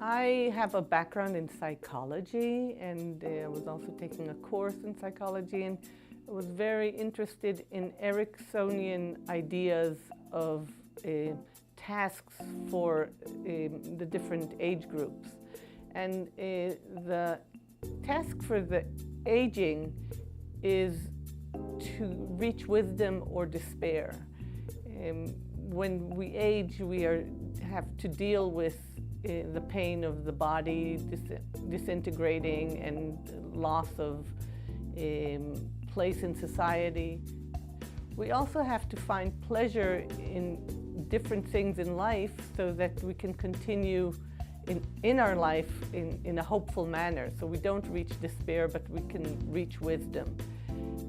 I have a background in psychology, and I was also taking a course in psychology, and I was very interested in Ericksonian ideas of tasks for the different age groups. And the task for the aging is to reach wisdom or despair. When we age, have to deal with the pain of the body disintegrating and loss of place in society. We also have to find pleasure in different things in life so that we can continue in our life in a hopeful manner. So we don't reach despair, but we can reach wisdom.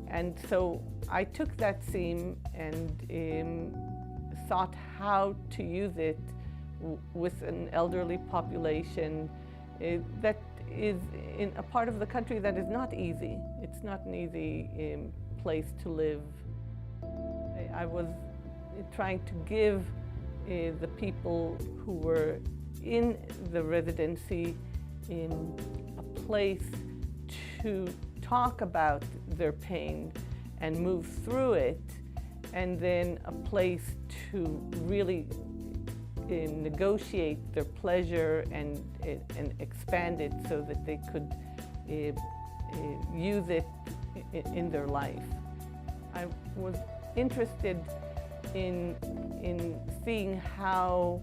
And so I took that theme and thought how to use it with an elderly population that is in a part of the country that is not easy. It's not an easy place to live. I was trying to give the people who were in the residency a place to talk about their pain and move through it, and then a place to really negotiate their pleasure and expand it so that they could use it in their life. I was interested in seeing how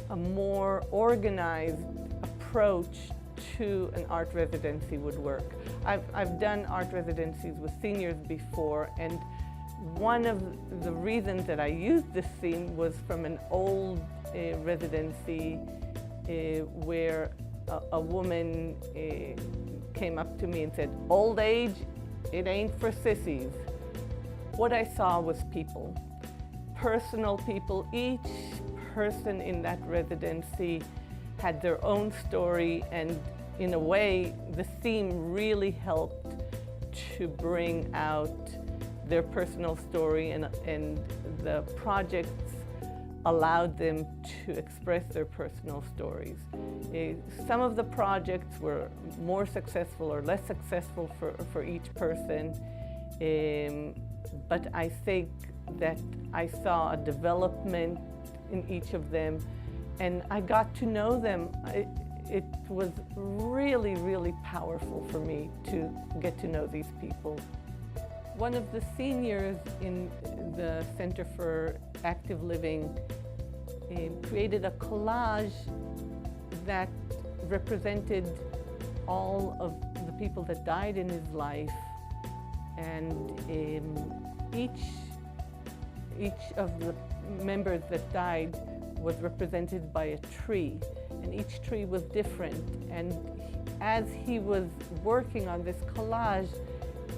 a more organized approach to an art residency would work. I've done art residencies with seniors before, and one of the reasons that I used this theme was from an old residency where a woman came up to me and said, "Old age, it ain't for sissies." What I saw was people, personal people. Each person in that residency had their own story, and in a way, the theme really helped to bring out their personal story, and the projects allowed them to express their personal stories. Some of the projects were more successful or less successful for each person, but I think that I saw a development in each of them, and I got to know them. It was really, really powerful for me to get to know these people. One of the seniors in the Center for Active Living created a collage that represented all of the people that died in his life, and each of the members that died was represented by a tree, and each tree was different. And as he was working on this collage,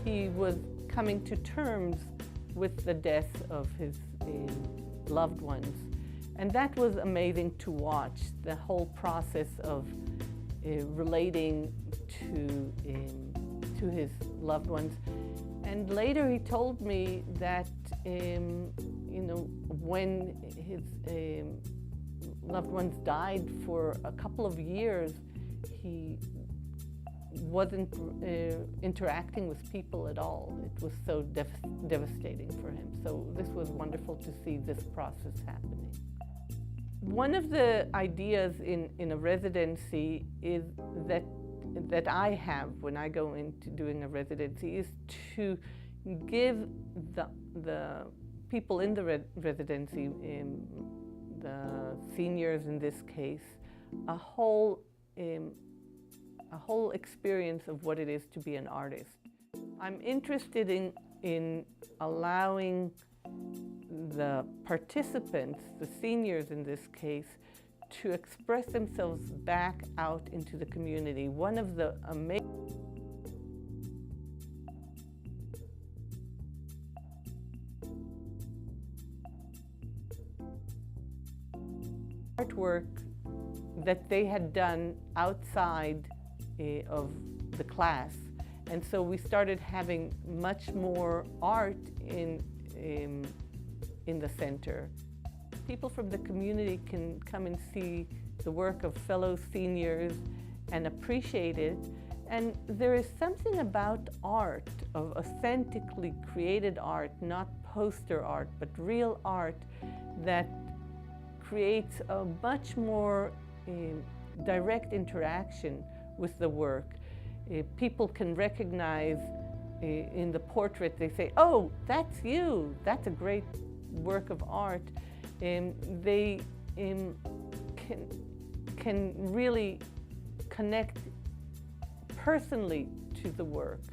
he was coming to terms with the death of his loved ones. And that was amazing to watch, the whole process of relating to his loved ones. And later he told me that when his loved ones died for a couple of years, he wasn't interacting with people at all. It was so devastating for him. So this was wonderful to see this process happening. One of the ideas in a residency is that I have when I go into doing a residency is to give the people in the residency, the seniors in this case, a whole experience of what it is to be an artist. I'm interested in allowing the participants, the seniors in this case, to express themselves back out into the community. One of the amazing artwork that they had done outside of the class. And so we started having much more art in the center. People from the community can come and see the work of fellow seniors and appreciate it. And there is something about art, of authentically created art, not poster art, but real art, that creates a much more direct interaction with the work. People can recognize in the portrait, they say, oh, that's you, that's a great work of art. They can really connect personally to the work,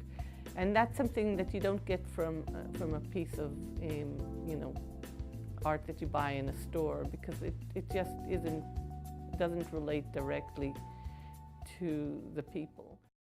and that's something that you don't get from a piece of art that you buy in a store, because it just doesn't relate directly to the people.